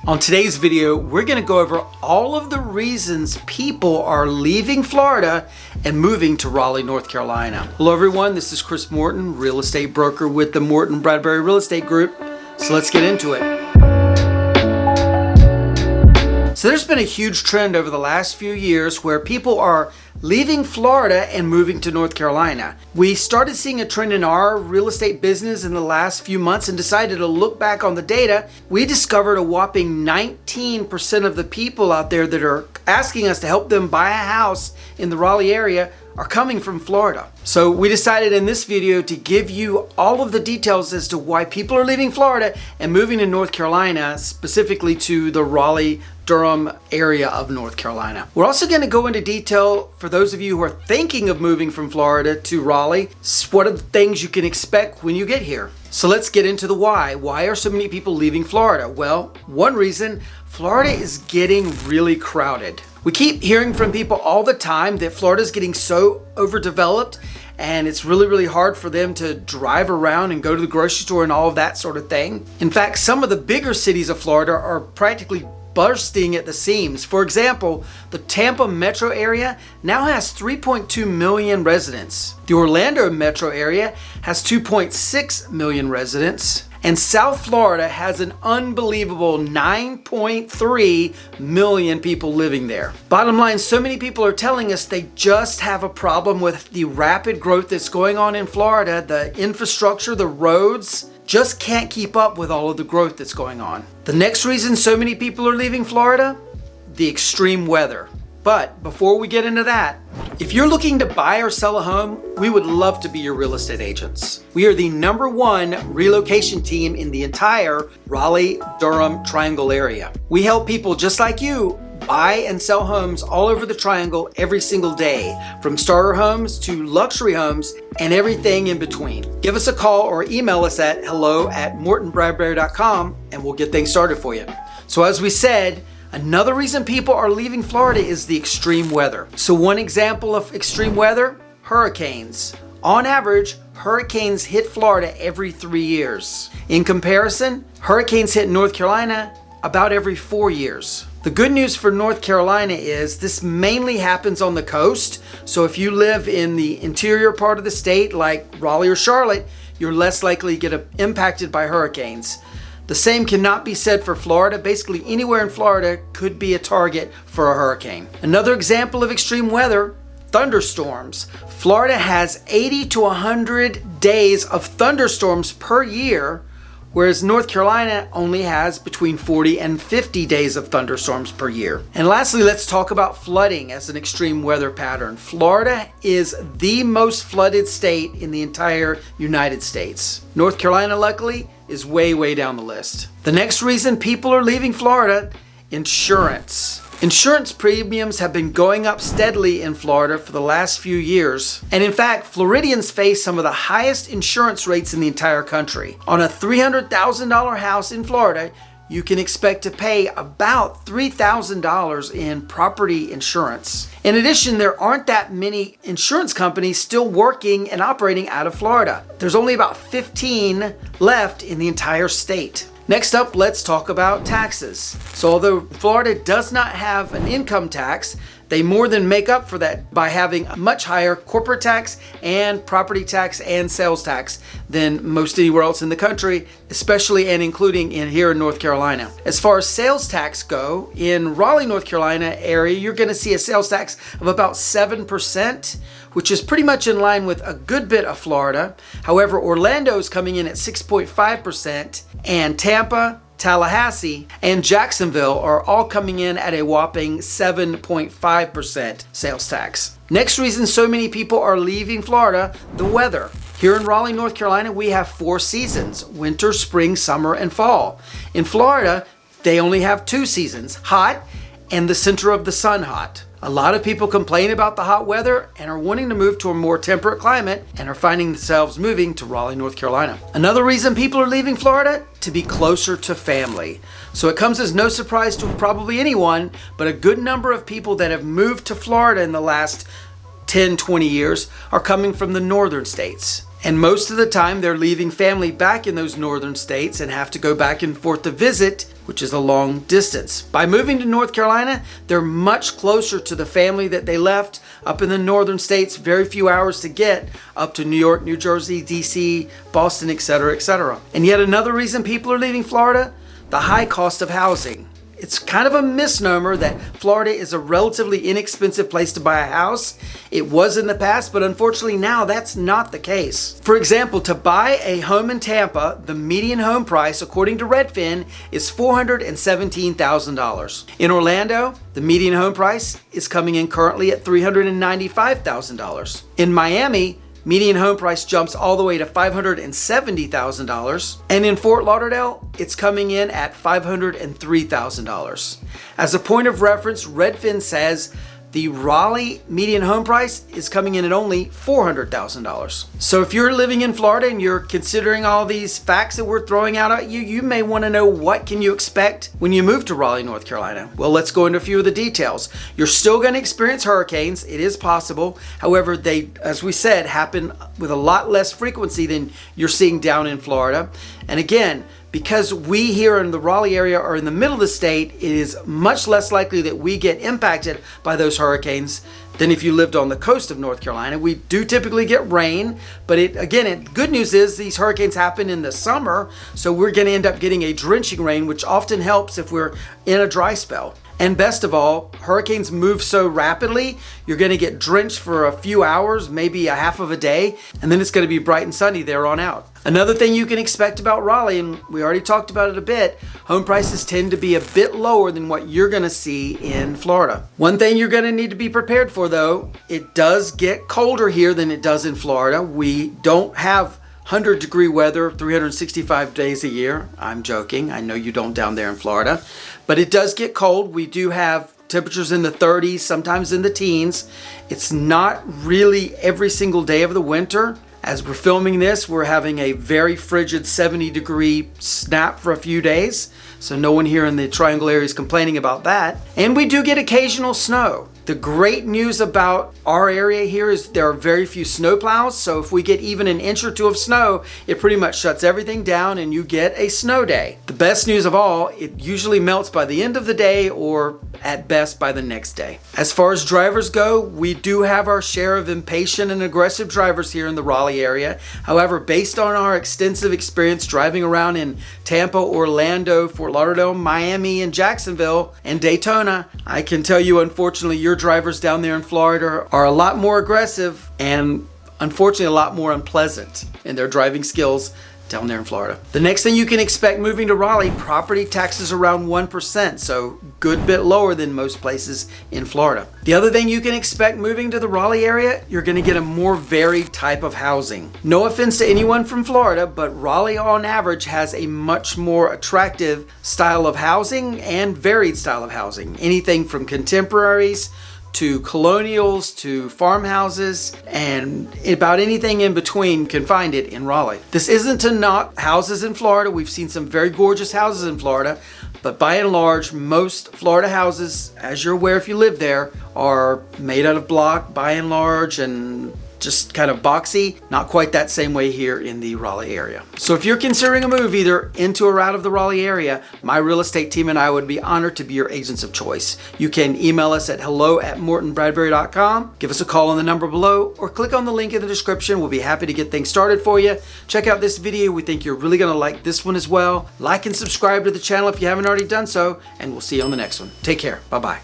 On today's video, we're going to go over all of the reasons people are leaving Florida and moving to Raleigh, North Carolina. Hello everyone, this is Chris Morton, real estate broker with the Morton Bradbury Real Estate Group. So let's get into it. So there's been a huge trend over the last few years where people are leaving Florida and moving to North Carolina. We started seeing a trend in our real estate business in the last few months and decided to look back on the data. We discovered a whopping 19% of the people out there that are asking us to help them buy a house in the Raleigh area are coming from Florida. So we decided in this video to give you all of the details as to why people are leaving Florida and moving to North Carolina, specifically to the Raleigh-Durham area of North Carolina. We're also going to go into detail for those of you who are thinking of moving from Florida to Raleigh. What are the things you can expect when you get here? So let's get into the why. Why are so many people leaving Florida? Well, one reason, Florida is getting really crowded. We keep hearing from people all the time that Florida is getting so overdeveloped and it's really hard for them to drive around and go to the grocery store and all of that sort of thing. In fact, some of the bigger cities of Florida are practically bursting at the seams. For example, the Tampa metro area now has 3.2 million residents. The Orlando metro area has 2.6 million residents. And South Florida has an unbelievable 9.3 million people living there. Bottom line, so many people are telling us they just have a problem with the rapid growth that's going on in Florida. The infrastructure, the roads, just can't keep up with all of the growth that's going on. The next reason so many people are leaving Florida, the extreme weather. But before we get into that, if you're looking to buy or sell a home, we would love to be your real estate agents. We are the #1 relocation team in the entire Raleigh-Durham Triangle area. We help people just like you buy and sell homes all over the Triangle every single day, from starter homes to luxury homes and everything in between. Give us a call or email us at hello@mortonbradbury.com and we'll get things started for you. So as we said, another reason people are leaving Florida is the extreme weather. So one example of extreme weather, hurricanes. On average, hurricanes hit Florida every 3 years. In comparison, hurricanes hit North Carolina about every 4 years. The good news for North Carolina is this mainly happens on the coast. So if you live in the interior part of the state like Raleigh or Charlotte, you're less likely to get impacted by hurricanes. The same cannot be said for Florida. Basically, anywhere in Florida could be a target for a hurricane. Another example of extreme weather, thunderstorms. Florida has 80 to 100 days of thunderstorms per year, whereas North Carolina only has between 40 and 50 days of thunderstorms per year. And lastly, let's talk about flooding as an extreme weather pattern. Florida is the most flooded state in the entire United States. North Carolina, luckily, is way down the list. The next reason people are leaving Florida, insurance. Insurance premiums have been going up steadily in Florida for the last few years. And in fact, Floridians face some of the highest insurance rates in the entire country. On a $300,000 house in Florida, you can expect to pay about $3,000 in property insurance. In addition, there aren't that many insurance companies still working and operating out of Florida. There's only about 15 left in the entire state. Next up, let's talk about taxes. So although Florida does not have an income tax, they more than make up for that by having a much higher corporate tax and property tax and sales tax than most anywhere else in the country, especially and including here in North Carolina. As far as sales tax go, in Raleigh, North Carolina area, you're going to see a sales tax of about 7%, which is pretty much in line with a good bit of Florida. However, Orlando is coming in at 6.5%, and Tampa, Tallahassee, and Jacksonville are all coming in at a whopping 7.5% sales tax. Next reason so many people are leaving Florida, the weather. Here in Raleigh, North Carolina, we have 4 seasons: winter, spring, summer, and fall. In Florida, they only have 2 seasons, hot and the center of the sun hot. A lot of people complain about the hot weather and are wanting to move to a more temperate climate and are finding themselves moving to Raleigh, North Carolina. Another reason people are leaving Florida, to be closer to family. So it comes as no surprise to probably anyone, but a good number of people that have moved to Florida in the last 10, 20 years are coming from the northern states. And most of the time they're leaving family back in those northern states and have to go back and forth to visit which is a long distance. By moving to North Carolina, they're much closer to the family that they left up in the northern states, very few hours to get up to New York, New Jersey, DC, Boston, etc., etc. And yet another reason people are leaving Florida, the high cost of housing. It's kind of a misnomer that Florida is a relatively inexpensive place to buy a house. It was in the past, but unfortunately now that's not the case. For example, to buy a home in Tampa, the median home price, according to Redfin, is $417,000. In Orlando, the median home price is coming in currently at $395,000. In Miami, median home price jumps all the way to $570,000. And in Fort Lauderdale, it's coming in at $503,000. As a point of reference, Redfin says the Raleigh median home price is coming in at only $400,000. So if you're living in Florida and you're considering all these facts that we're throwing out at you, you may want to know what can you expect when you move to Raleigh, North Carolina. Well, let's go into a few of the details. You're still going to experience hurricanes. It is possible. However, they, as we said, happen with a lot less frequency than you're seeing down in Florida. And again, because we here in the Raleigh area are in the middle of the state, it is much less likely that we get impacted by those hurricanes than if you lived on the coast of North Carolina. We do typically get rain, but good news is these hurricanes happen in the summer, so we're going to end up getting a drenching rain, which often helps if we're in a dry spell. And best of all, hurricanes move so rapidly, you're going to get drenched for a few hours, maybe a half of a day, and then it's going to be bright and sunny there on out. Another thing you can expect about Raleigh, and we already talked about it a bit, home prices tend to be a bit lower than what you're going to see in Florida. One thing you're going to need to be prepared for, though, it does get colder here than it does in Florida. We don't have 100-degree weather 365 days a year. I'm joking. I know you don't down there in Florida. But it does get cold. We do have temperatures in the 30s, sometimes in the teens. It's not really every single day of the winter. As we're filming this, we're having a very frigid 70-degree snap for a few days. So no one here in the Triangle area is complaining about that. And we do get occasional snow. The great news about our area here is there are very few snow plows, so if we get even an inch or two of snow, it pretty much shuts everything down and you get a snow day. The best news of all, it usually melts by the end of the day or at best by the next day. As far as drivers go, we do have our share of impatient and aggressive drivers here in the Raleigh area. However, based on our extensive experience driving around in Tampa, Orlando, Fort Lauderdale, Miami, and Jacksonville, and Daytona, I can tell you, unfortunately, your drivers down there in Florida are a lot more aggressive and unfortunately a lot more unpleasant in their driving skills down there in Florida. The next thing you can expect moving to Raleigh, property taxes around 1%, so good bit lower than most places in Florida. The other thing you can expect moving to the Raleigh area, you're going to get a more varied type of housing. No offense to anyone from Florida, but Raleigh on average has a much more attractive style of housing and varied style of housing. Anything from contemporaries to colonials to farmhouses, and about anything in between, you can find it in Raleigh. This isn't to knock houses in Florida. We've seen some very gorgeous houses in Florida, but by and large, most Florida houses, as you're aware if you live there, are made out of block by and large and just kind of boxy. Not quite that same way here in the Raleigh area. So if you're considering a move either into or out of the Raleigh area, my real estate team and I would be honored to be your agents of choice. You can email us at hello@mortonbradbury.com, give us a call on the number below, or click on the link in the description. We'll be happy to get things started for you. Check out this video. We think you're really going to like this one as well. Like and subscribe to the channel if you haven't already done so, and we'll see you on the next one. Take care. Bye-bye.